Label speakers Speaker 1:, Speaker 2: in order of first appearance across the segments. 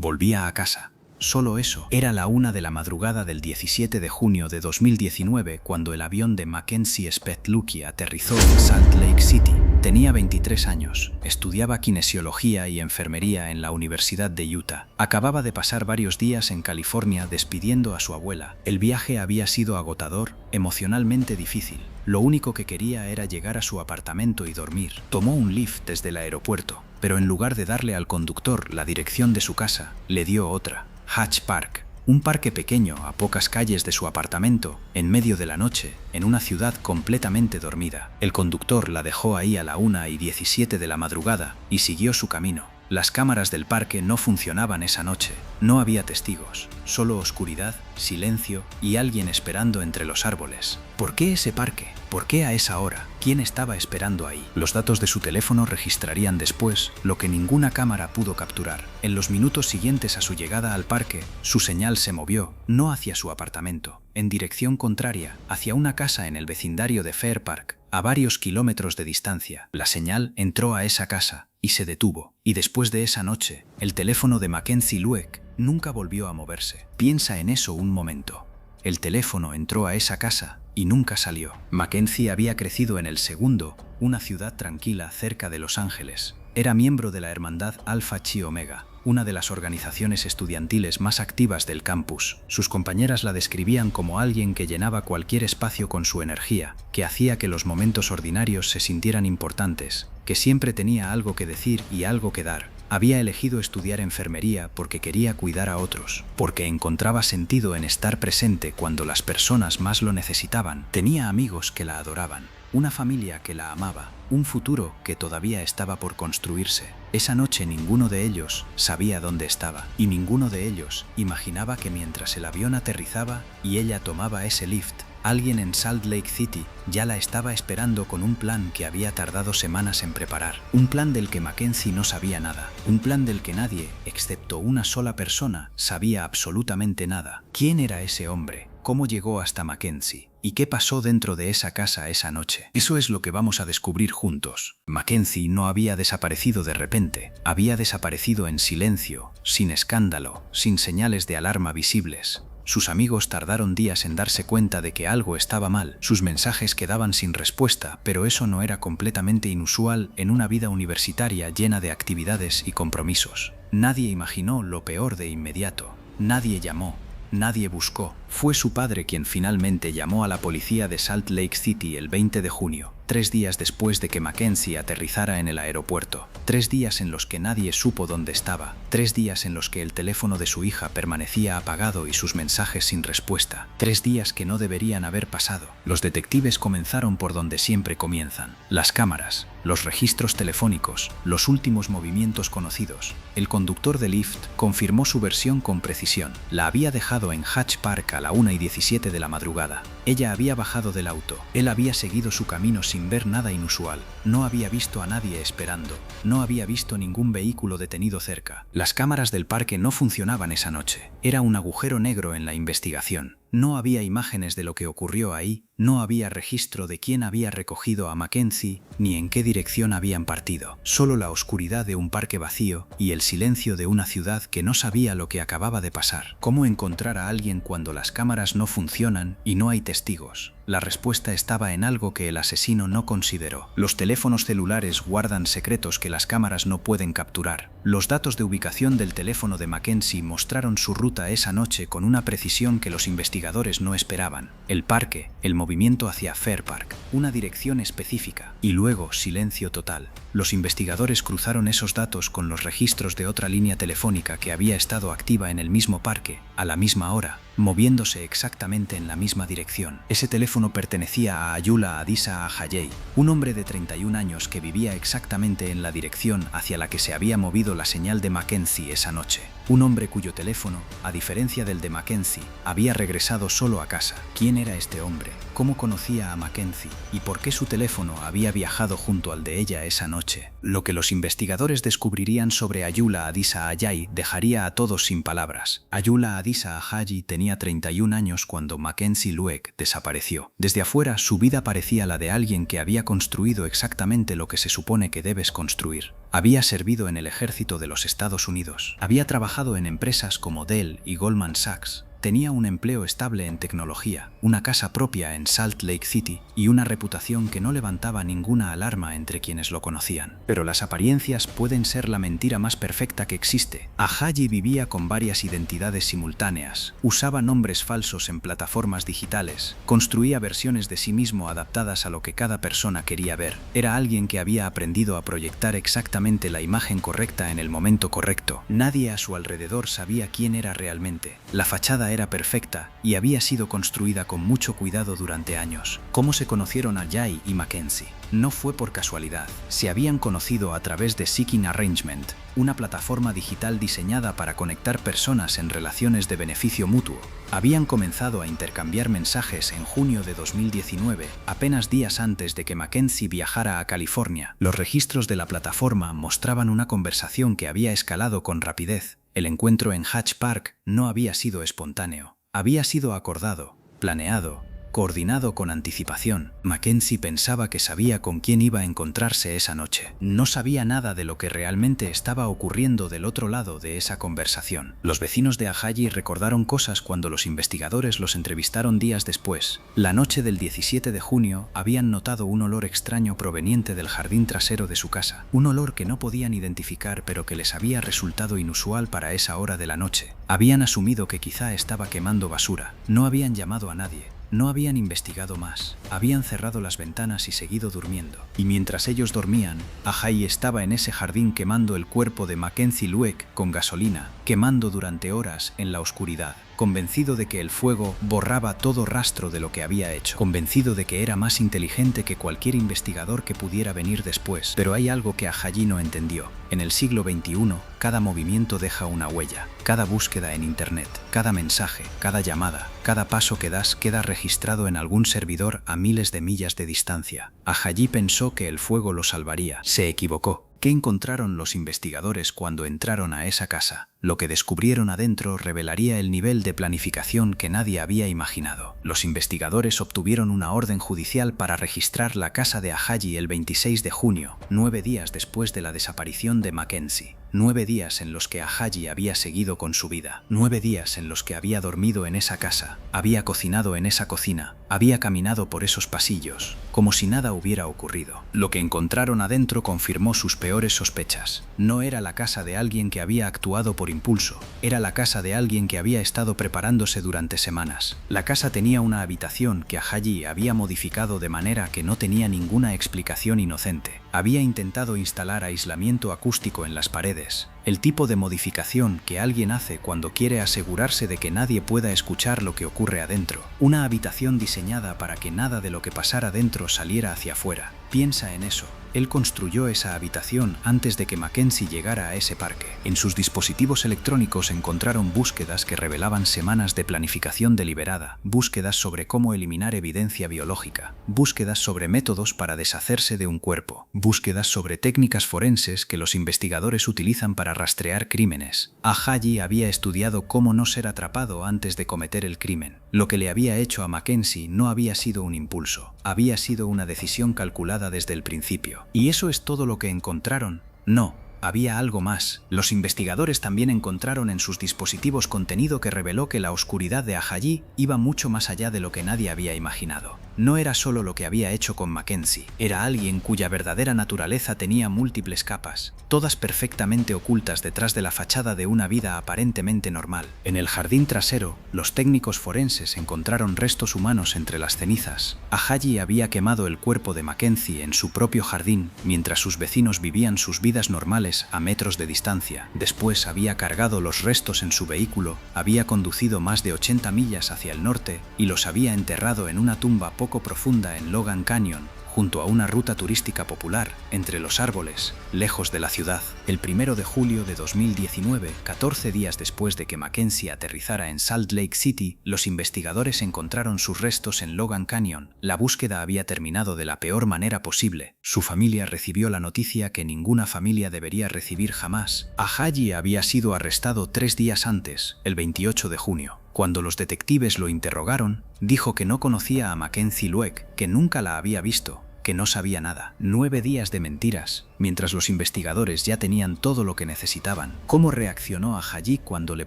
Speaker 1: volvía a casa. Solo eso. Era la 1 de la madrugada del 17 de junio de 2019 cuando el avión de Mackenzie Spetlucki aterrizó en Salt Lake City. Tenía 23 años, estudiaba kinesiología y enfermería en la Universidad de Utah. Acababa de pasar varios días en California despidiendo a su abuela. El viaje había sido agotador, emocionalmente difícil. Lo único que quería era llegar a su apartamento y dormir. Tomó un Lyft desde el aeropuerto, pero en lugar de darle al conductor la dirección de su casa, le dio otra. Hatch Park, un parque pequeño a pocas calles de su apartamento, en medio de la noche, en una ciudad completamente dormida. El conductor la dejó ahí a la 1:17 de la madrugada y siguió su camino. Las cámaras del parque no funcionaban esa noche. No había testigos, solo oscuridad, silencio y alguien esperando entre los árboles. ¿Por qué ese parque? ¿Por qué a esa hora? ¿Quién estaba esperando ahí? Los datos de su teléfono registrarían después lo que ninguna cámara pudo capturar. En los minutos siguientes a su llegada al parque, su señal se movió, no hacia su apartamento, en dirección contraria, hacia una casa en el vecindario de Fair Park, a varios kilómetros de distancia. La señal entró a esa casa y se detuvo. Y después de esa noche, el teléfono de Mackenzie Lueck nunca volvió a moverse. Piensa en eso un momento. El teléfono entró a esa casa y nunca salió. Mackenzie había crecido en El Segundo, una ciudad tranquila cerca de Los Ángeles. Era miembro de la hermandad Alpha Chi Omega, una de las organizaciones estudiantiles más activas del campus. Sus compañeras la describían como alguien que llenaba cualquier espacio con su energía, que hacía que los momentos ordinarios se sintieran importantes, que siempre tenía algo que decir y algo que dar. Había elegido estudiar enfermería porque quería cuidar a otros, porque encontraba sentido en estar presente cuando las personas más lo necesitaban. Tenía amigos que la adoraban, una familia que la amaba, un futuro que todavía estaba por construirse. Esa noche ninguno de ellos sabía dónde estaba, y ninguno de ellos imaginaba que mientras el avión aterrizaba y ella tomaba ese lift, alguien en Salt Lake City ya la estaba esperando con un plan que había tardado semanas en preparar. Un plan del que Mackenzie no sabía nada. Un plan del que nadie, excepto una sola persona, sabía absolutamente nada. ¿Quién era ese hombre? ¿Cómo llegó hasta Mackenzie? ¿Y qué pasó dentro de esa casa esa noche? Eso es lo que vamos a descubrir juntos. Mackenzie no había desaparecido de repente. Había desaparecido en silencio, sin escándalo, sin señales de alarma visibles. Sus amigos tardaron días en darse cuenta de que algo estaba mal. Sus mensajes quedaban sin respuesta, pero eso no era completamente inusual en una vida universitaria llena de actividades y compromisos. Nadie imaginó lo peor de inmediato. Nadie llamó. Nadie buscó. Fue su padre quien finalmente llamó a la policía de Salt Lake City el 20 de junio, 3 días después de que Mackenzie aterrizara en el aeropuerto. 3 días en los que nadie supo dónde estaba. 3 días en los que el teléfono de su hija permanecía apagado y sus mensajes sin respuesta. 3 días que no deberían haber pasado. Los detectives comenzaron por donde siempre comienzan: las cámaras, los registros telefónicos, los últimos movimientos conocidos. El conductor de Lyft confirmó su versión con precisión. La había dejado en Hatch Park a la 1:17 de la madrugada. Ella había bajado del auto. Él había seguido su camino sin ver nada inusual. No había visto a nadie esperando. No había visto ningún vehículo detenido cerca. Las cámaras del parque no funcionaban esa noche. Era un agujero negro en la investigación. No había imágenes de lo que ocurrió ahí, no había registro de quién había recogido a Mackenzie ni en qué dirección habían partido. Solo la oscuridad de un parque vacío y el silencio de una ciudad que no sabía lo que acababa de pasar. ¿Cómo encontrar a alguien cuando las cámaras no funcionan y no hay testigos? La respuesta estaba en algo que el asesino no consideró. Los teléfonos celulares guardan secretos que las cámaras no pueden capturar. Los datos de ubicación del teléfono de Mackenzie mostraron su ruta esa noche con una precisión que los investigadores no esperaban. El parque, el movimiento hacia Fair Park, una dirección específica, y luego silencio total. Los investigadores cruzaron esos datos con los registros de otra línea telefónica que había estado activa en el mismo parque, a la misma hora, moviéndose exactamente en la misma dirección. Ese teléfono pertenecía a Ayula Adisa Ajayei, un hombre de 31 años que vivía exactamente en la dirección hacia la que se había movido la señal de Mackenzie esa noche. Un hombre cuyo teléfono, a diferencia del de Mackenzie, había regresado solo a casa. ¿Quién era este hombre? ¿Cómo conocía a Mackenzie? ¿Y por qué su teléfono había viajado junto al de ella esa noche? Lo que los investigadores descubrirían sobre Ayula Adisa Ajayei dejaría a todos sin palabras. Ayula Adisa Ajayei tenía 31 años cuando Mackenzie Lueck desapareció. Desde afuera, su vida parecía la de alguien que había construido exactamente lo que se supone que debes construir. Había servido en el ejército de los Estados Unidos. Había trabajado en empresas como Dell y Goldman Sachs. Tenía un empleo estable en tecnología, una casa propia en Salt Lake City y una reputación que no levantaba ninguna alarma entre quienes lo conocían. Pero las apariencias pueden ser la mentira más perfecta que existe. Ajayi vivía con varias identidades simultáneas, usaba nombres falsos en plataformas digitales, construía versiones de sí mismo adaptadas a lo que cada persona quería ver. Era alguien que había aprendido a proyectar exactamente la imagen correcta en el momento correcto. Nadie a su alrededor sabía quién era realmente. La fachada era perfecta y había sido construida con mucho cuidado durante años. ¿Cómo se conocieron Ajayi y Mackenzie? No fue por casualidad. Se habían conocido a través de Seeking Arrangement, una plataforma digital diseñada para conectar personas en relaciones de beneficio mutuo. Habían comenzado a intercambiar mensajes en junio de 2019, apenas días antes de que Mackenzie viajara a California. Los registros de la plataforma mostraban una conversación que había escalado con rapidez. El encuentro en Hatch Park no había sido espontáneo. Había sido acordado, planeado, coordinado con anticipación. Mackenzie pensaba que sabía con quién iba a encontrarse esa noche. No sabía nada de lo que realmente estaba ocurriendo del otro lado de esa conversación. Los vecinos de Ajayi recordaron cosas cuando los investigadores los entrevistaron días después. La noche del 17 de junio habían notado un olor extraño proveniente del jardín trasero de su casa. Un olor que no podían identificar pero que les había resultado inusual para esa hora de la noche. Habían asumido que quizá estaba quemando basura. No habían llamado a nadie. No habían investigado más. Habían cerrado las ventanas y seguido durmiendo. Y mientras ellos dormían, Ajayi estaba en ese jardín quemando el cuerpo de Mackenzie Lueck con gasolina, quemando durante horas en la oscuridad, convencido de que el fuego borraba todo rastro de lo que había hecho, convencido de que era más inteligente que cualquier investigador que pudiera venir después. Pero hay algo que Ajayi no entendió. En el siglo XXI, cada movimiento deja una huella. Cada búsqueda en Internet, cada mensaje, cada llamada, cada paso que das queda registrado en algún servidor a miles de millas de distancia. Ajayi pensó que el fuego lo salvaría. Se equivocó. ¿Qué encontraron los investigadores cuando entraron a esa casa? Lo que descubrieron adentro revelaría el nivel de planificación que nadie había imaginado. Los investigadores obtuvieron una orden judicial para registrar la casa de Ajayi el 26 de junio, 9 días después de la desaparición de Mackenzie. 9 días en los que Ajayi había seguido con su vida. 9 días en los que había dormido en esa casa, había cocinado en esa cocina, había caminado por esos pasillos, como si nada hubiera ocurrido. Lo que encontraron adentro confirmó sus peores sospechas. No era la casa de alguien que había actuado por impulso, era la casa de alguien que había estado preparándose durante semanas. La casa tenía una habitación que Ajayi había modificado de manera que no tenía ninguna explicación inocente. Había intentado instalar aislamiento acústico en las paredes, el tipo de modificación que alguien hace cuando quiere asegurarse de que nadie pueda escuchar lo que ocurre adentro. Una habitación diseñada para que nada de lo que pasara dentro saliera hacia afuera. Piensa en eso. Él construyó esa habitación antes de que Mackenzie llegara a ese parque. En sus dispositivos electrónicos encontraron búsquedas que revelaban semanas de planificación deliberada, búsquedas sobre cómo eliminar evidencia biológica, búsquedas sobre métodos para deshacerse de un cuerpo, búsquedas sobre técnicas forenses que los investigadores utilizan para rastrear crímenes. Ajayi había estudiado cómo no ser atrapado antes de cometer el crimen. Lo que le había hecho a Mackenzie no había sido un impulso, había sido una decisión calculada desde el principio. ¿Y eso es todo lo que encontraron? No. Había algo más. Los investigadores también encontraron en sus dispositivos contenido que reveló que la oscuridad de Ajayi iba mucho más allá de lo que nadie había imaginado. No era solo lo que había hecho con Mackenzie, era alguien cuya verdadera naturaleza tenía múltiples capas, todas perfectamente ocultas detrás de la fachada de una vida aparentemente normal. En el jardín trasero, los técnicos forenses encontraron restos humanos entre las cenizas. Ajayi había quemado el cuerpo de Mackenzie en su propio jardín, mientras sus vecinos vivían sus vidas normales a metros de distancia. Después había cargado los restos en su vehículo, había conducido más de 80 millas hacia el norte y los había enterrado en una tumba poco profunda en Logan Canyon, junto a una ruta turística popular, entre los árboles, lejos de la ciudad. El 1 de julio de 2019, 14 días después de que Mackenzie aterrizara en Salt Lake City, los investigadores encontraron sus restos en Logan Canyon. La búsqueda había terminado de la peor manera posible. Su familia recibió la noticia que ninguna familia debería recibir jamás. Ajayi había sido arrestado 3 días antes, el 28 de junio. Cuando los detectives lo interrogaron, dijo que no conocía a Mackenzie Lueck, que nunca la había visto, que no sabía nada. 9 días de mentiras, mientras los investigadores ya tenían todo lo que necesitaban. ¿Cómo reaccionó Ajayi cuando le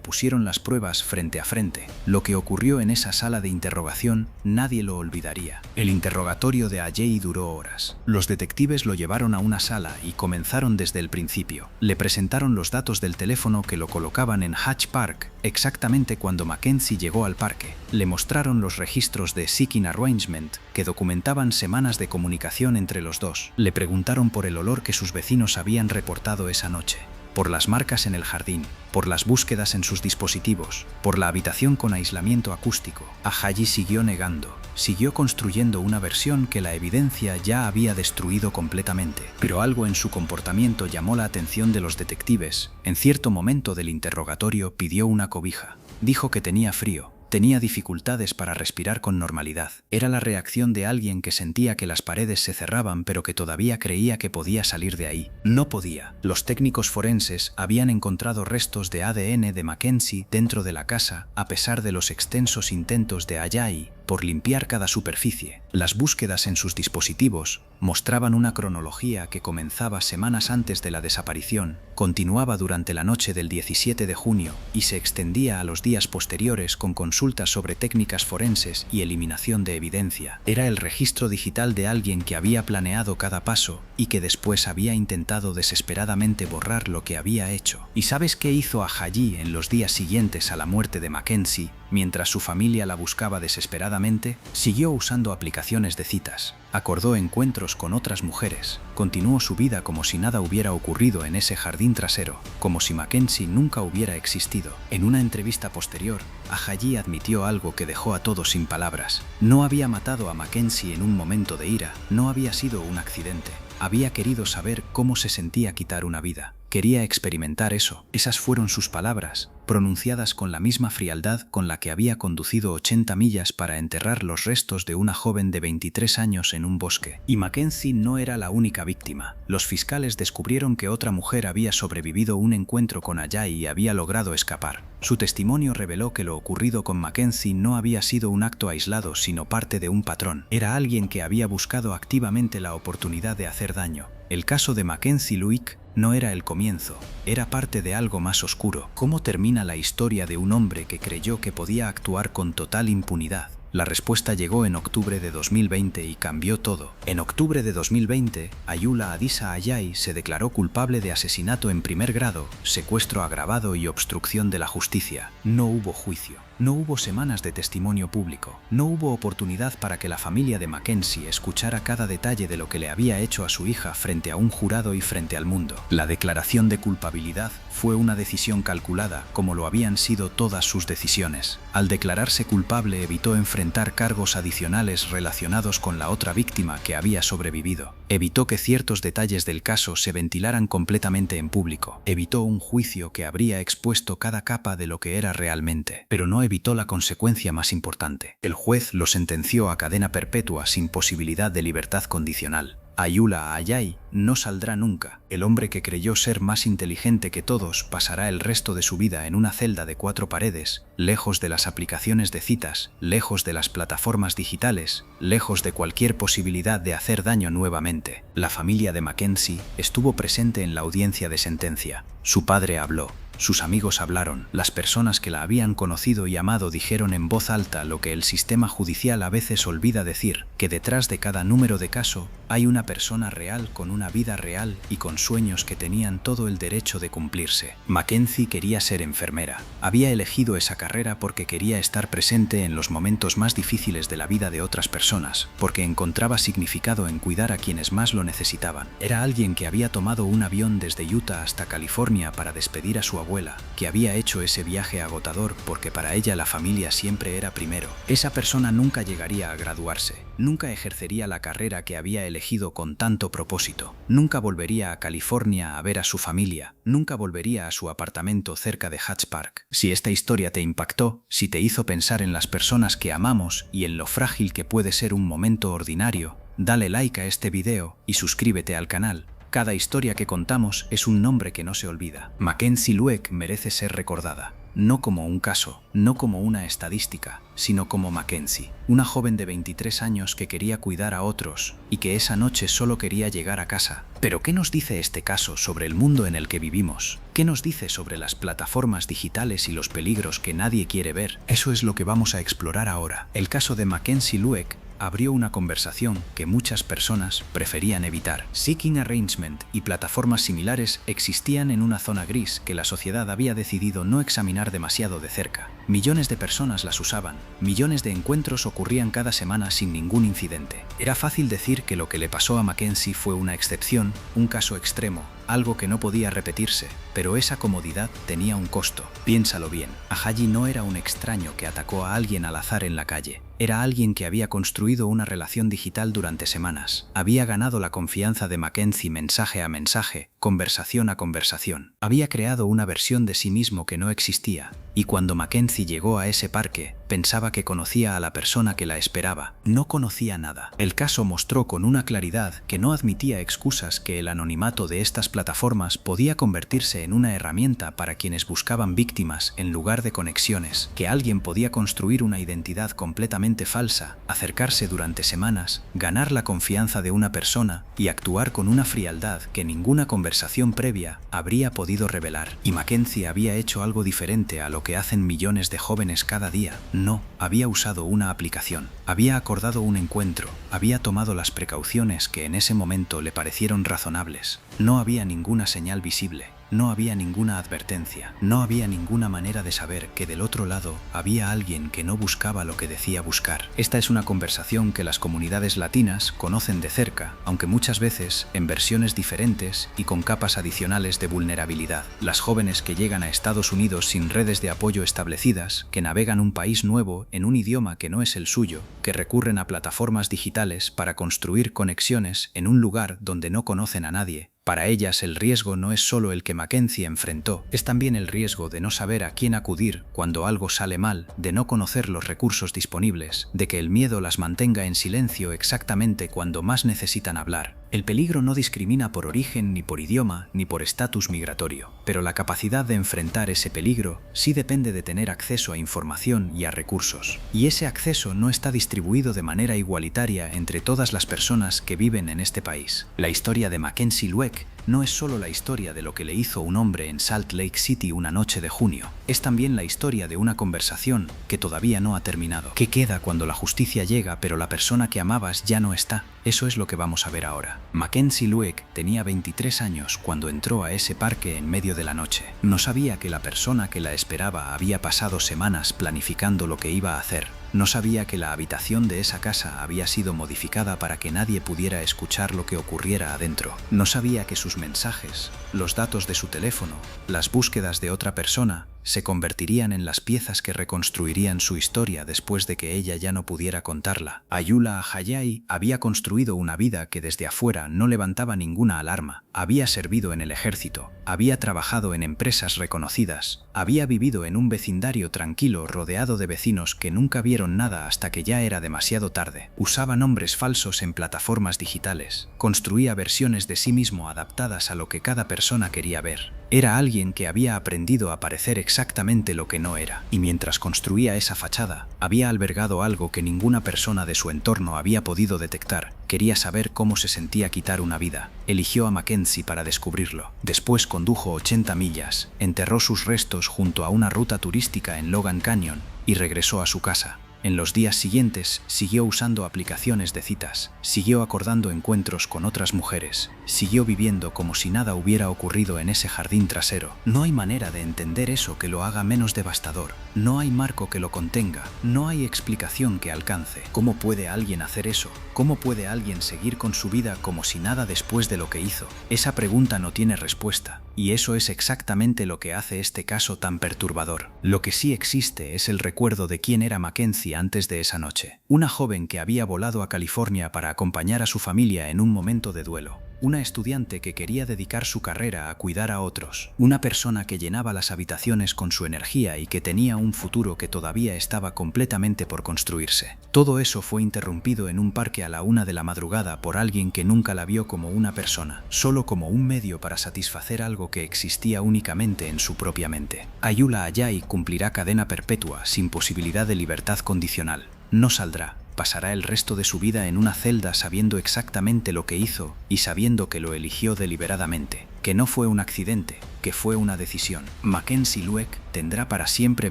Speaker 1: pusieron las pruebas frente a frente? Lo que ocurrió en esa sala de interrogación nadie lo olvidaría. El interrogatorio de Ajayi duró horas. Los detectives lo llevaron a una sala y comenzaron desde el principio. Le presentaron los datos del teléfono que lo colocaban en Hatch Park, exactamente cuando Mackenzie llegó al parque. Le mostraron los registros de Seeking Arrangement que documentaban semanas de comunicación entre los dos. Le preguntaron por el olor que sus vecinos habían reportado esa noche, por las marcas en el jardín, por las búsquedas en sus dispositivos, por la habitación con aislamiento acústico. Ajayi siguió negando, siguió construyendo una versión que la evidencia ya había destruido completamente. Pero algo en su comportamiento llamó la atención de los detectives. En cierto momento del interrogatorio pidió una cobija. Dijo que tenía frío. Tenía dificultades para respirar con normalidad. Era la reacción de alguien que sentía que las paredes se cerraban pero que todavía creía que podía salir de ahí. No podía. Los técnicos forenses habían encontrado restos de ADN de Mackenzie dentro de la casa a pesar de los extensos intentos de Ajayi por limpiar cada superficie. Las búsquedas en sus dispositivos mostraban una cronología que comenzaba semanas antes de la desaparición, continuaba durante la noche del 17 de junio y se extendía a los días posteriores con consultas sobre técnicas forenses y eliminación de evidencia. Era el registro digital de alguien que había planeado cada paso y que después había intentado desesperadamente borrar lo que había hecho. ¿Y sabes qué hizo Ajayi en los días siguientes a la muerte de Mackenzie? Mientras su familia la buscaba desesperadamente, siguió usando aplicaciones de citas, acordó encuentros con otras mujeres, continuó su vida como si nada hubiera ocurrido en ese jardín trasero, como si Mackenzie nunca hubiera existido. En una entrevista posterior, Ajayi admitió algo que dejó a todos sin palabras. No había matado a Mackenzie en un momento de ira, no había sido un accidente. Había querido saber cómo se sentía quitar una vida. Quería experimentar eso. Esas fueron sus palabras, pronunciadas con la misma frialdad con la que había conducido 80 millas para enterrar los restos de una joven de 23 años en un bosque. Y Mackenzie no era la única víctima. Los fiscales descubrieron que otra mujer había sobrevivido un encuentro con Ajayi y había logrado escapar. Su testimonio reveló que lo ocurrido con Mackenzie no había sido un acto aislado, sino parte de un patrón. Era alguien que había buscado activamente la oportunidad de hacer daño. El caso de Mackenzie Luick no era el comienzo, era parte de algo más oscuro. ¿Cómo termina la historia de un hombre que creyó que podía actuar con total impunidad? La respuesta llegó en octubre de 2020 y cambió todo. En octubre de 2020, Ayoola Adisa Ajayi se declaró culpable de asesinato en primer grado, secuestro agravado y obstrucción de la justicia. No hubo juicio. No hubo semanas de testimonio público. No hubo oportunidad para que la familia de Mackenzie escuchara cada detalle de lo que le había hecho a su hija frente a un jurado y frente al mundo. La declaración de culpabilidad fue una decisión calculada, como lo habían sido todas sus decisiones. Al declararse culpable evitó enfrentar cargos adicionales relacionados con la otra víctima que había sobrevivido. Evitó que ciertos detalles del caso se ventilaran completamente en público. Evitó un juicio que habría expuesto cada capa de lo que era realmente. Pero no evitó la consecuencia más importante. El juez lo sentenció a cadena perpetua sin posibilidad de libertad condicional. Ayoola Ajayi no saldrá nunca. El hombre que creyó ser más inteligente que todos pasará el resto de su vida en una celda de 4 paredes, lejos de las aplicaciones de citas, lejos de las plataformas digitales, lejos de cualquier posibilidad de hacer daño nuevamente. La familia de Mackenzie estuvo presente en la audiencia de sentencia. Su padre habló. Sus amigos hablaron, las personas que la habían conocido y amado dijeron en voz alta lo que el sistema judicial a veces olvida decir, que detrás de cada número de caso hay una persona real con una vida real y con sueños que tenían todo el derecho de cumplirse. Mackenzie quería ser enfermera. Había elegido esa carrera porque quería estar presente en los momentos más difíciles de la vida de otras personas, porque encontraba significado en cuidar a quienes más lo necesitaban. Era alguien que había tomado un avión desde Utah hasta California para despedir a su abuela, que había hecho ese viaje agotador porque para ella la familia siempre era primero. Esa persona nunca llegaría a graduarse, nunca ejercería la carrera que había elegido con tanto propósito, nunca volvería a California a ver a su familia, nunca volvería a su apartamento cerca de Hatch Park. Si esta historia te impactó, si te hizo pensar en las personas que amamos y en lo frágil que puede ser un momento ordinario, dale like a este video y suscríbete al canal. Cada historia que contamos es un nombre que no se olvida. Mackenzie Lueck merece ser recordada. No como un caso, no como una estadística, sino como Mackenzie, una joven de 23 años que quería cuidar a otros y que esa noche solo quería llegar a casa. Pero ¿qué nos dice este caso sobre el mundo en el que vivimos? ¿Qué nos dice sobre las plataformas digitales y los peligros que nadie quiere ver? Eso es lo que vamos a explorar ahora. El caso de Mackenzie Lueck abrió una conversación que muchas personas preferían evitar. Seeking Arrangement y plataformas similares existían en una zona gris que la sociedad había decidido no examinar demasiado de cerca. Millones de personas las usaban, millones de encuentros ocurrían cada semana sin ningún incidente. Era fácil decir que lo que le pasó a Mackenzie fue una excepción, un caso extremo, algo que no podía repetirse, pero esa comodidad tenía un costo. Piénsalo bien, Ajayi no era un extraño que atacó a alguien al azar en la calle. Era alguien que había construido una relación digital durante semanas. Había ganado la confianza de Mackenzie mensaje a mensaje, conversación a conversación. Había creado una versión de sí mismo que no existía, y cuando Mackenzie llegó a ese parque, pensaba que conocía a la persona que la esperaba. No conocía nada. El caso mostró con una claridad que no admitía excusas que el anonimato de estas plataformas podía convertirse en una herramienta para quienes buscaban víctimas en lugar de conexiones, que alguien podía construir una identidad completamente falsa, acercarse durante semanas, ganar la confianza de una persona y actuar con una frialdad que ninguna conversación previa habría podido revelar. Y Mackenzie había hecho algo diferente a lo que hacen millones de jóvenes cada día. No, había usado una aplicación, había acordado un encuentro, había tomado las precauciones que en ese momento le parecieron razonables. No había ninguna señal visible, no había ninguna advertencia, no había ninguna manera de saber que del otro lado había alguien que no buscaba lo que decía buscar. Esta es una conversación que las comunidades latinas conocen de cerca, aunque muchas veces en versiones diferentes y con capas adicionales de vulnerabilidad. Las jóvenes que llegan a Estados Unidos sin redes de apoyo establecidas, que navegan un país nuevo en un idioma que no es el suyo, que recurren a plataformas digitales para construir conexiones en un lugar donde no conocen a nadie. Para ellas el riesgo no es solo el que Mackenzie enfrentó, es también el riesgo de no saber a quién acudir cuando algo sale mal, de no conocer los recursos disponibles, de que el miedo las mantenga en silencio exactamente cuando más necesitan hablar. El peligro no discrimina por origen, ni por idioma, ni por estatus migratorio, pero la capacidad de enfrentar ese peligro sí depende de tener acceso a información y a recursos. Y ese acceso no está distribuido de manera igualitaria entre todas las personas que viven en este país. La historia de Mackenzie Lueck no es solo la historia de lo que le hizo un hombre en Salt Lake City una noche de junio, es también la historia de una conversación que todavía no ha terminado. ¿Qué queda cuando la justicia llega pero la persona que amabas ya no está? Eso es lo que vamos a ver ahora. Mackenzie Lueck tenía 23 años cuando entró a ese parque en medio de la noche. No sabía que la persona que la esperaba había pasado semanas planificando lo que iba a hacer. No sabía que la habitación de esa casa había sido modificada para que nadie pudiera escuchar lo que ocurriera adentro. No sabía que sus mensajes, los datos de su teléfono, las búsquedas de otra persona, se convertirían en las piezas que reconstruirían su historia después de que ella ya no pudiera contarla. Ayula Ajayi había construido una vida que desde afuera no levantaba ninguna alarma. Había servido en el ejército, había trabajado en empresas reconocidas, había vivido en un vecindario tranquilo rodeado de vecinos que nunca vieron nada hasta que ya era demasiado tarde. Usaba nombres falsos en plataformas digitales, construía versiones de sí mismo adaptadas a lo que cada persona quería ver. Era alguien que había aprendido a parecer exactamente lo que no era, y mientras construía esa fachada, había albergado algo que ninguna persona de su entorno había podido detectar. Quería saber cómo se sentía quitar una vida. Eligió a Mackenzie para descubrirlo. Después condujo 80 millas, enterró sus restos junto a una ruta turística en Logan Canyon y regresó a su casa. En los días siguientes siguió usando aplicaciones de citas, siguió acordando encuentros con otras mujeres, siguió viviendo como si nada hubiera ocurrido en ese jardín trasero. No hay manera de entender eso que lo haga menos devastador, no hay marco que lo contenga, no hay explicación que alcance. ¿Cómo puede alguien hacer eso? ¿Cómo puede alguien seguir con su vida como si nada después de lo que hizo? Esa pregunta no tiene respuesta, y eso es exactamente lo que hace este caso tan perturbador. Lo que sí existe es el recuerdo de quién era Mackenzie antes de esa noche. Una joven que había volado a California para acompañar a su familia en un momento de duelo. una estudiante que quería dedicar su carrera a cuidar a otros, una persona que llenaba las habitaciones con su energía y que tenía un futuro que todavía estaba completamente por construirse. Todo eso fue interrumpido en un parque a la 1 de la madrugada por alguien que nunca la vio como una persona, solo como un medio para satisfacer algo que existía únicamente en su propia mente. Ayula Ayay cumplirá cadena perpetua sin posibilidad de libertad condicional. No saldrá. Pasará el resto de su vida en una celda sabiendo exactamente lo que hizo y sabiendo que lo eligió deliberadamente, que no fue un accidente, que fue una decisión. Mackenzie Luek tendrá para siempre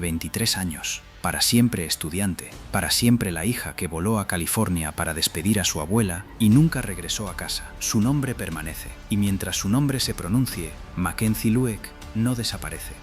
Speaker 1: 23 años, para siempre estudiante, para siempre la hija que voló a California para despedir a su abuela y nunca regresó a casa. Su nombre permanece, y mientras su nombre se pronuncie, Mackenzie Luek no desaparece.